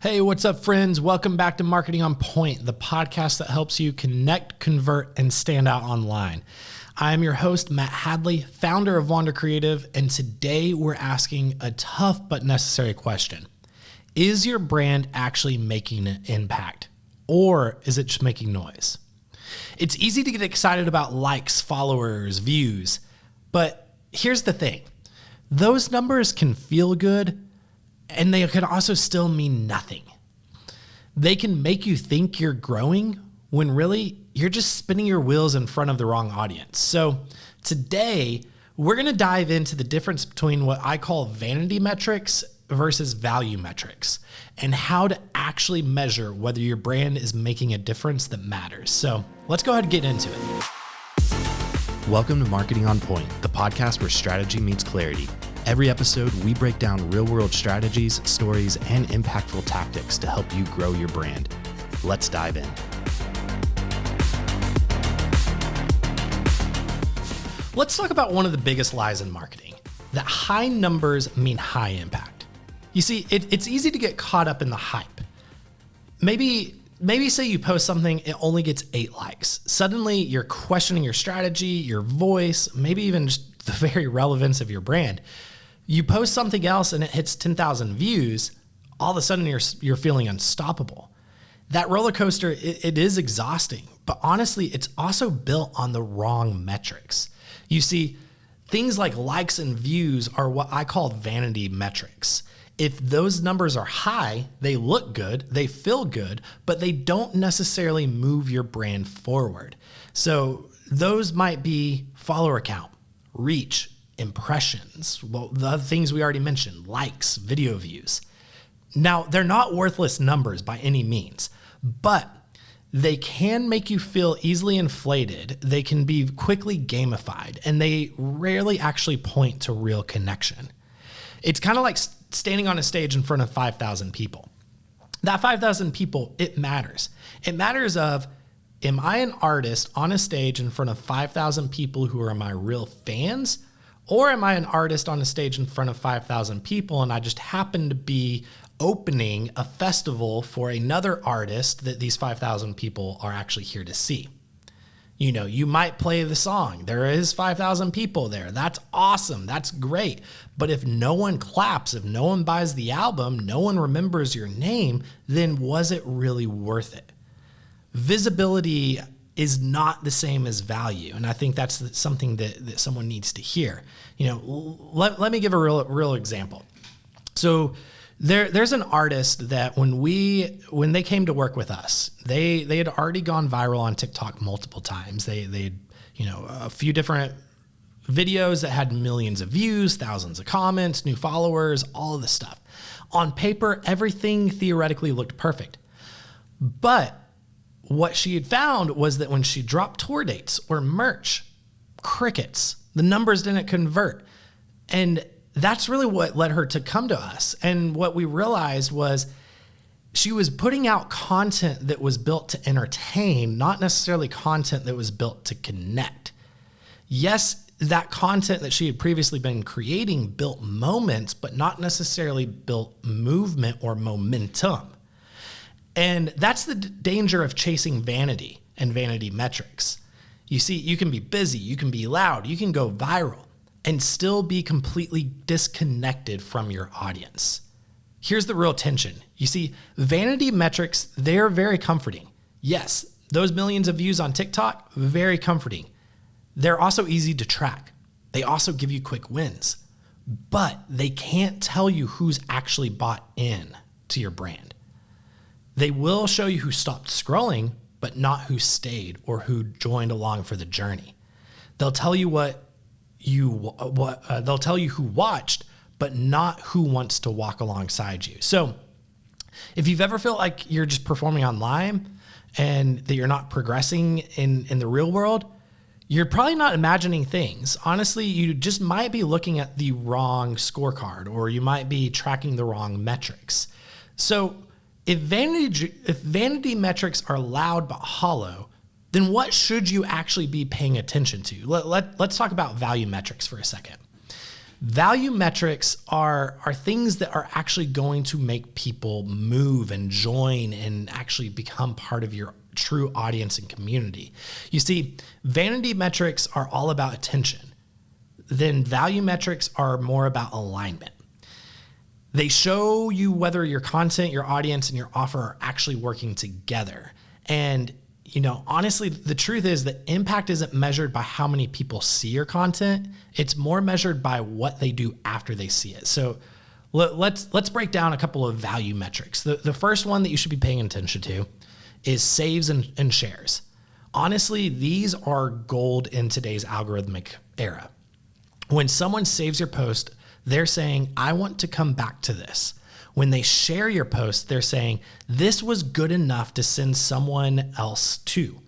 Hey, what's up, friends? Welcome back to Marketing on Point, the podcast that helps you connect, convert, and stand out online. I'm your host, Matt Hadley, founder of Wander Creative, and today we're asking a tough but necessary question. Is your brand actually making an impact, or is it just making noise? It's easy to get excited about likes, followers, views, but here's the thing. Those numbers can feel good, and they can also still mean nothing. They can make you think you're growing when really you're just spinning your wheels in front of the wrong audience. So today, we're gonna dive into the difference between what I call vanity metrics versus value metrics and how to actually measure whether your brand is making a difference that matters. So let's go ahead and get into it. Welcome to Marketing on Point, the podcast where strategy meets clarity. Every episode, we break down real-world strategies, stories, and impactful tactics to help you grow your brand. Let's dive in. Let's talk about one of the biggest lies in marketing, that high numbers mean high impact. You see, it's easy to get caught up in the hype. Maybe say you post something, it only gets 8 likes. Suddenly, you're questioning your strategy, your voice, maybe even just the very relevance of your brand. You post something else and it hits 10,000 views, all of a sudden you're feeling unstoppable. That roller coaster, it is exhausting, but honestly, it's also built on the wrong metrics. You see, things like likes and views are what I call vanity metrics. If those numbers are high, they look good, they feel good, but they don't necessarily move your brand forward. So those might be follower count, reach, impressions, well, the things we already mentioned, likes, video views. Now, they're not worthless numbers by any means, but they can make you feel easily inflated. They can be quickly gamified, and they rarely actually point to real connection. It's kind of like standing on a stage in front of 5,000 people. That 5,000 people, it matters. It matters of, am I an artist on a stage in front of 5,000 people who are my real fans? Or am I an artist on a stage in front of 5,000 people and I just happen to be opening a festival for another artist that these 5,000 people are actually here to see? You know, you might play the song. There is 5,000 people there. That's awesome. That's great. But if no one claps, if no one buys the album, no one remembers your name, then was it really worth it? Visibility is not the same as value. And I think that's something that someone needs to hear. You know, let me give a real example. So there's an artist that when they came to work with us, they had already gone viral on TikTok multiple times. They had, a few different videos that had millions of views, thousands of comments, new followers, all of this stuff. On paper, everything theoretically looked perfect. But what she had found was that when she dropped tour dates or merch, crickets, the numbers didn't convert. And that's really what led her to come to us. And what we realized was she was putting out content that was built to entertain, not necessarily content that was built to connect. Yes, that content that she had previously been creating built moments, but not necessarily built movement or momentum. And that's the danger of chasing vanity and vanity metrics. You see, you can be busy, you can be loud, you can go viral and still be completely disconnected from your audience. Here's the real tension. You see, vanity metrics, they're very comforting. Yes, those millions of views on TikTok, very comforting. They're also easy to track. They also give you quick wins, but they can't tell you who's actually bought in to your brand. They will show you who stopped scrolling, but not who stayed or who joined along for the journey. They'll tell you they'll tell you who watched, but not who wants to walk alongside you. So if you've ever felt like you're just performing online and that you're not progressing in the real world, you're probably not imagining things. Honestly, you just might be looking at the wrong scorecard, or you might be tracking the wrong metrics. So if vanity metrics are loud but hollow, then what should you actually be paying attention to? Let's talk about value metrics for a second. Value metrics are things that are actually going to make people move and join and actually become part of your true audience and community. You see, vanity metrics are all about attention. Then value metrics are more about alignment. They show you whether your content, your audience, and your offer are actually working together. And honestly, the truth is that impact isn't measured by how many people see your content. It's more measured by what they do after they see it. So let's break down a couple of value metrics. The first one that you should be paying attention to is saves and shares. Honestly, these are gold in today's algorithmic era. When someone saves your post, they're saying, I want to come back to this. When they share your post, they're saying, this was good enough to send someone else to.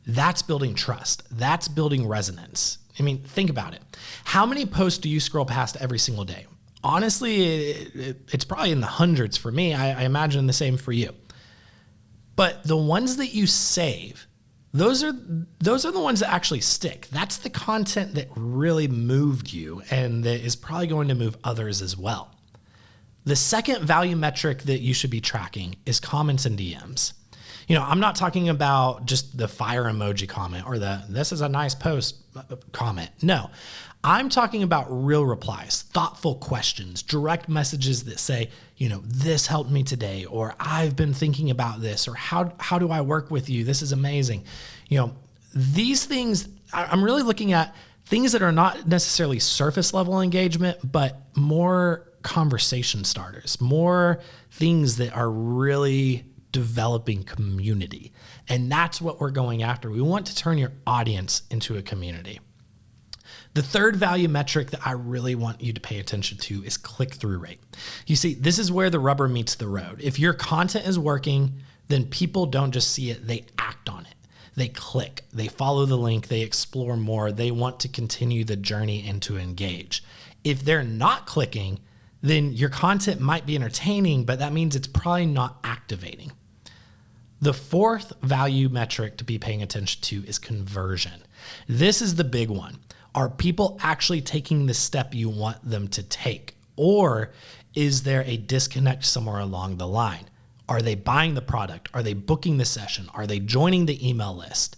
That's building trust. That's building resonance. I mean, think about it. How many posts do you scroll past every single day? Honestly, it's probably in the hundreds for me. I imagine the same for you. But the ones that you save, those are the ones that actually stick. That's the content that really moved you and that is probably going to move others as well. The second value metric that you should be tracking is comments and DMs. I'm not talking about just the fire emoji comment or the this is a nice post comment. No, I'm talking about real replies, thoughtful questions, direct messages that say, this helped me today, or I've been thinking about this, or how do I work with you? This is amazing. These things, I'm really looking at things that are not necessarily surface level engagement, but more conversation starters, more things that are really developing community. And that's what we're going after. We want to turn your audience into a community. The third value metric that I really want you to pay attention to is click-through rate. You see, this is where the rubber meets the road. If your content is working, then people don't just see it, they act on it. They click, they follow the link, they explore more, they want to continue the journey and to engage. If they're not clicking, then your content might be entertaining, but that means it's probably not activating. The fourth value metric to be paying attention to is conversion. This is the big one. Are people actually taking the step you want them to take? Or is there a disconnect somewhere along the line? Are they buying the product? Are they booking the session? Are they joining the email list?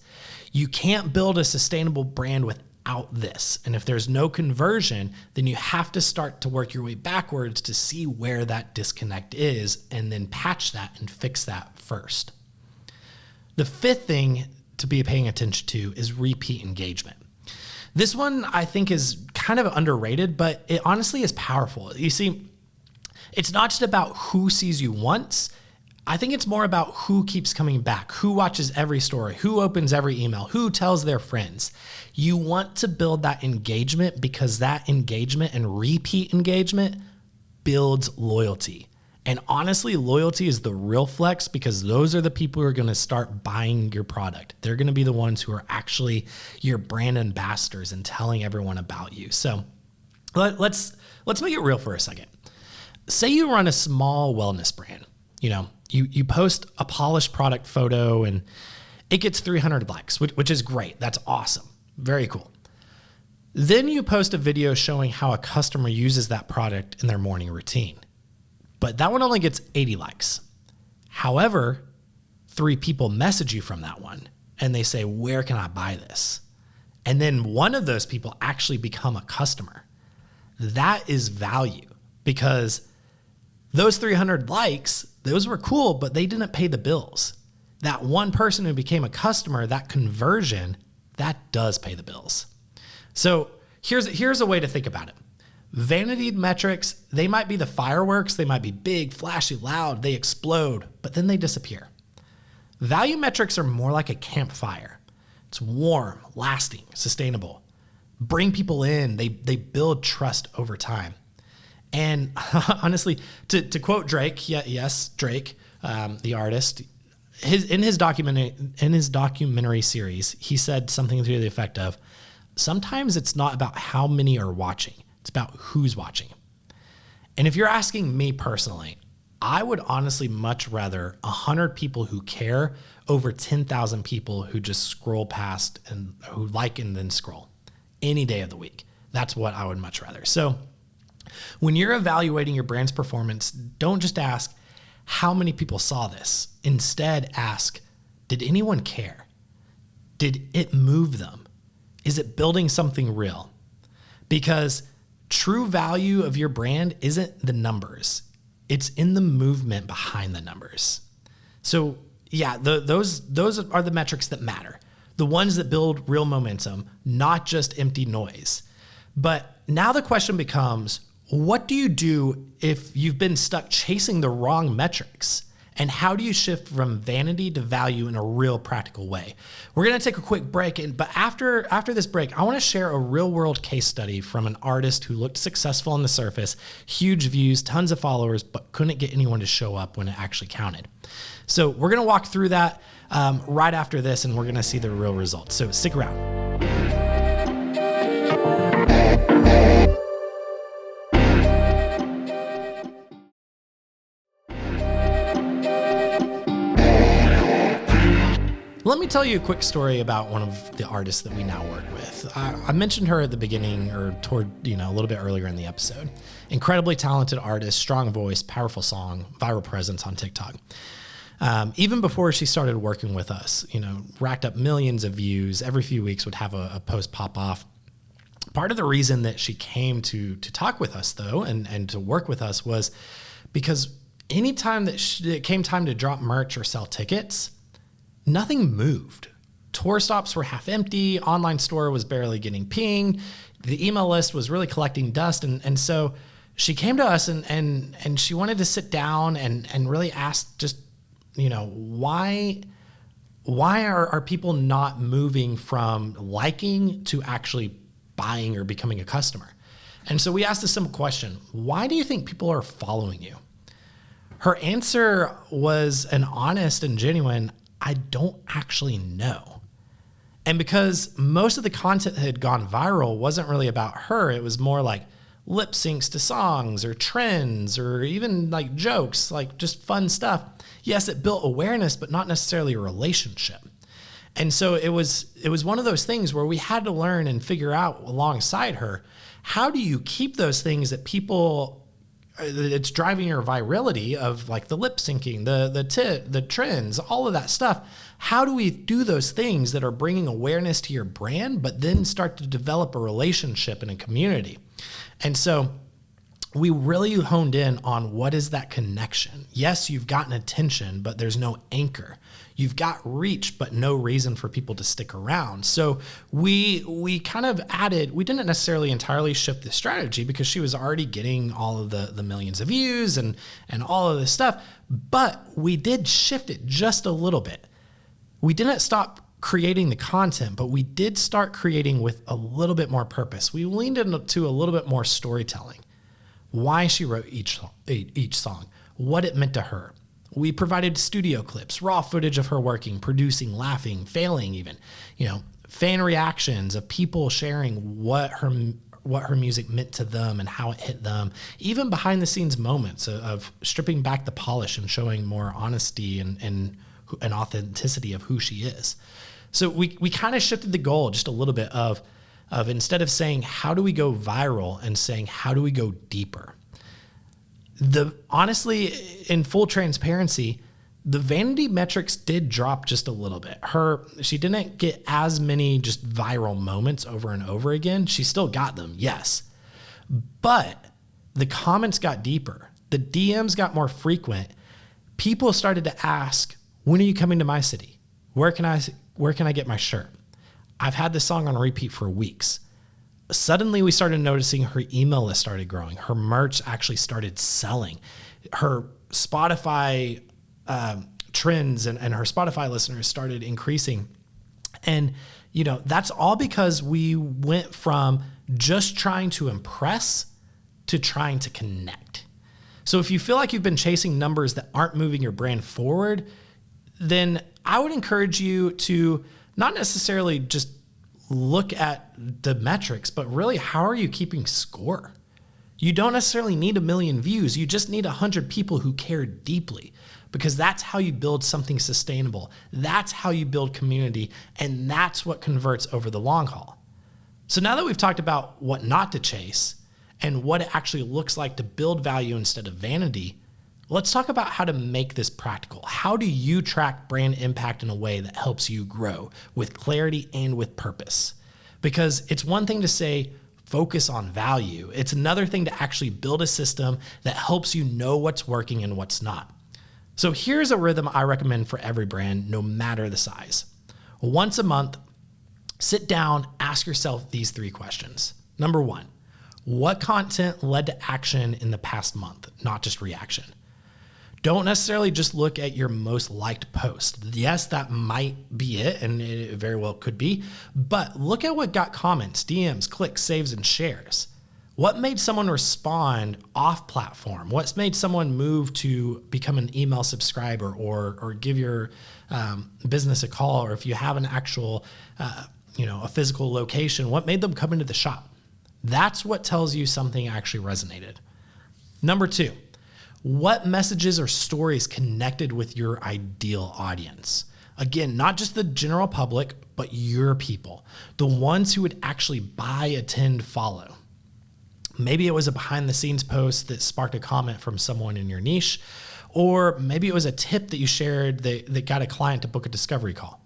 You can't build a sustainable brand without this. And if there's no conversion, then you have to start to work your way backwards to see where that disconnect is and then patch that and fix that first. The fifth thing to be paying attention to is repeat engagement. This one I think is kind of underrated, but it honestly is powerful. You see, it's not just about who sees you once. I think it's more about who keeps coming back, who watches every story, who opens every email, who tells their friends. You want to build that engagement because that engagement and repeat engagement builds loyalty. And honestly, loyalty is the real flex because those are the people who are going to start buying your product. They're going to be the ones who are actually your brand ambassadors and telling everyone about you. So let's make it real for a second. Say you run a small wellness brand. You post a polished product photo and it gets 300 likes, which is great. That's awesome. Very cool. Then you post a video showing how a customer uses that product in their morning routine. But that one only gets 80 likes. However, 3 people message you from that one and they say, where can I buy this? And then one of those people actually become a customer. That is value because those 300 likes, those were cool, but they didn't pay the bills. That one person who became a customer, that conversion, that does pay the bills. So here's a way to think about it. Vanity metrics, they might be the fireworks, they might be big, flashy, loud, they explode, but then they disappear. Value metrics are more like a campfire. It's warm, lasting, sustainable. Bring people in, they build trust over time. And honestly, to quote Drake, yes, Drake, the artist, in his documentary series, he said something to the effect of, sometimes it's not about how many are watching. It's about who's watching. And if you're asking me personally, I would honestly much rather 100 people who care over 10,000 people who just scroll past and who like and then scroll any day of the week. That's what I would much rather. So when you're evaluating your brand's performance, don't just ask how many people saw this. Instead, ask, did anyone care? Did it move them? Is it building something real? Because true value of your brand isn't the numbers. It's in the movement behind the numbers. So yeah, those are the metrics that matter. The ones that build real momentum, not just empty noise. But now the question becomes, what do you do if you've been stuck chasing the wrong metrics? And how do you shift from vanity to value in a real practical way? We're going to take a quick break, but after this break, I want to share a real world case study from an artist who looked successful on the surface, huge views, tons of followers, but couldn't get anyone to show up when it actually counted. So we're going to walk through that right after this, and we're going to see the real results. So stick around. Let me tell you a quick story about one of the artists that we now work with. I mentioned her at the beginning or toward, a little bit earlier in the episode. Incredibly talented artist, strong voice, powerful song, viral presence on TikTok. Even before she started working with us, racked up millions of views. Every few weeks would have a post pop off. Part of the reason that she came to talk with us though, and to work with us was because anytime that it came time to drop merch or sell tickets, nothing moved. Tour stops were half empty. Online store was barely getting pinged. The email list was really collecting dust. And so she came to us and she wanted to sit down and really ask just, why are people not moving from liking to actually buying or becoming a customer? And so we asked a simple question. Why do you think people are following you? Her answer was an honest and genuine, I don't actually know. And because most of the content that had gone viral wasn't really about her, it was more like lip syncs to songs or trends or even like jokes, like just fun stuff. Yes, it built awareness, but not necessarily a relationship. And so it was one of those things where we had to learn and figure out alongside her, how do you keep those things that it's driving your virality of like the lip syncing, the trends, all of that stuff. How do we do those things that are bringing awareness to your brand, but then start to develop a relationship and a community? And so we really honed in on what is that connection. Yes, you've gotten attention, but there's no anchor. You've got reach, but no reason for people to stick around. So we kind of added, we didn't necessarily entirely shift the strategy because she was already getting all of the millions of views and all of this stuff, but we did shift it just a little bit. We didn't stop creating the content, but we did start creating with a little bit more purpose. We leaned into a little bit more storytelling. Why she wrote each song, what it meant to her. We provided studio clips, raw footage of her working, producing, laughing, failing even, fan reactions of people sharing what her music meant to them and how it hit them, even behind the scenes moments of stripping back the polish and showing more honesty and authenticity of who she is. So we kind of shifted the goal just a little bit of instead of saying, how do we go viral, and saying, how do we go deeper? Honestly, in full transparency, the vanity metrics did drop just a little bit. She didn't get as many just viral moments over and over again. She still got them, yes. But the comments got deeper. The DMs got more frequent. People started to ask, when are you coming to my city? Where can I get my shirt? I've had this song on repeat for weeks. Suddenly we started noticing her email list started growing. Her merch actually started selling. Her Spotify trends and her Spotify listeners started increasing. And, that's all because we went from just trying to impress to trying to connect. So if you feel like you've been chasing numbers that aren't moving your brand forward, then I would encourage you to not necessarily just look at the metrics, but really, how are you keeping score? You don't necessarily need 1 million views. You just need 100 people who care deeply, because that's how you build something sustainable. That's how you build community. And that's what converts over the long haul. So now that we've talked about what not to chase and what it actually looks like to build value instead of vanity, let's talk about how to make this practical. How do you track brand impact in a way that helps you grow with clarity and with purpose? Because it's one thing to say, focus on value. It's another thing to actually build a system that helps you know what's working and what's not. So here's a rhythm I recommend for every brand, no matter the size. Once a month, sit down, ask yourself these 3 questions. Number 1, what content led to action in the past month, not just reaction? Don't necessarily just look at your most liked post. Yes, that might be it, and it very well could be, but look at what got comments, DMs, clicks, saves, and shares. What made someone respond off platform? What's made someone move to become an email subscriber or give your business a call? Or if you have an actual, a physical location, what made them come into the shop? That's what tells you something actually resonated. Number 2, what messages or stories connected with your ideal audience? Again, not just the general public, but your people, the ones who would actually buy, attend, follow. Maybe it was a behind the scenes post that sparked a comment from someone in your niche, or maybe it was a tip that you shared that got a client to book a discovery call.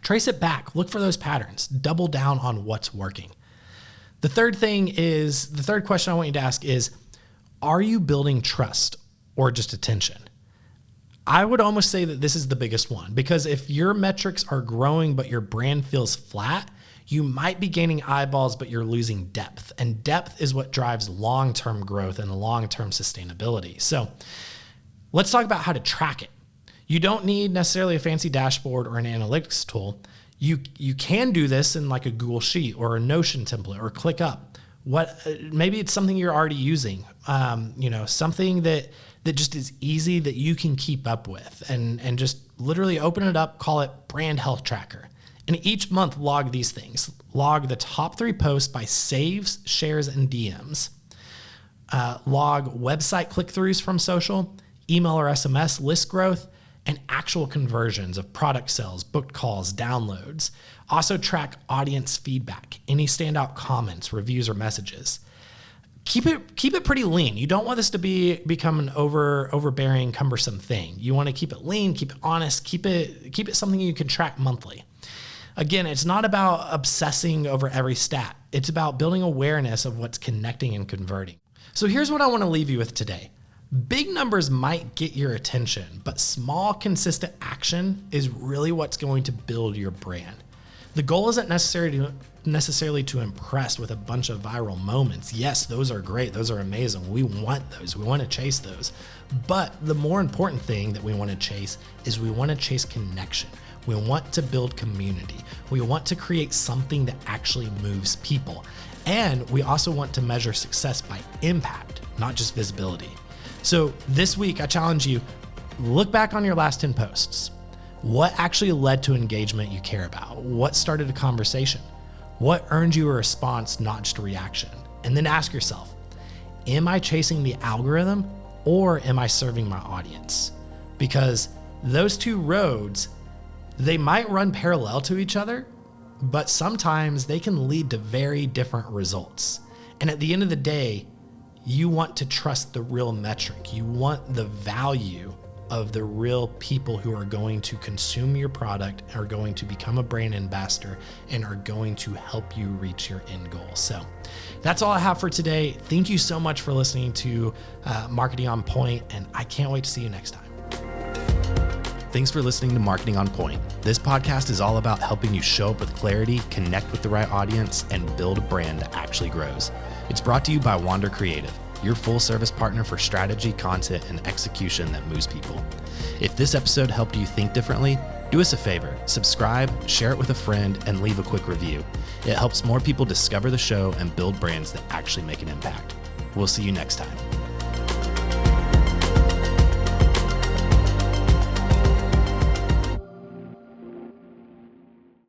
Trace it back, look for those patterns, double down on what's working. The third question I want you to ask is, are you building trust or just attention? I would almost say that this is the biggest one, because if your metrics are growing but your brand feels flat, you might be gaining eyeballs, but you're losing depth. And depth is what drives long-term growth and long-term sustainability. So let's talk about how to track it. You don't need necessarily a fancy dashboard or an analytics tool. You can do this in like a Google Sheet or a Notion template or ClickUp. Maybe it's something you're already using, something that just is easy that you can keep up with, and just literally open it up, call it Brand Health Tracker. And each month log these things. Log the top 3 posts by saves, shares, and DMs. Log website click-throughs from social, email or SMS list growth, and actual conversions of product sales, booked calls, downloads. Also track audience feedback, any standout comments, reviews, or messages. Keep it pretty lean. You don't want this to become an overbearing, cumbersome thing. You want to keep it lean, keep it honest, keep it something you can track monthly. Again, it's not about obsessing over every stat. It's about building awareness of what's connecting and converting. So here's what I want to leave you with today. Big numbers might get your attention, but small, consistent action is really what's going to build your brand. The goal isn't necessarily to impress with a bunch of viral moments. Yes, those are great. Those are amazing. We want those. We want to chase those. But the more important thing that we want to chase is we want to chase connection. We want to build community. We want to create something that actually moves people. And we also want to measure success by impact, not just visibility. So this week, I challenge you, look back on your last 10 posts. What actually led to engagement you care about? What started a conversation? What earned you a response, not just a reaction? And then ask yourself, am I chasing the algorithm or am I serving my audience? Because those 2 roads, they might run parallel to each other, but sometimes they can lead to very different results. And at the end of the day, you want to trust the real metric. You want the value of the real people who are going to consume your product, are going to become a brand ambassador, and are going to help you reach your end goal. So that's all I have for today. Thank you so much for listening to Marketing on Point, and I can't wait to see you next time. Thanks for listening to Marketing on Point. This podcast is all about helping you show up with clarity, connect with the right audience, and build a brand that actually grows. It's brought to you by Wander Creative, your full-service partner for strategy, content, and execution that moves people. If this episode helped you think differently, do us a favor, subscribe, share it with a friend, and leave a quick review. It helps more people discover the show and build brands that actually make an impact. We'll see you next time.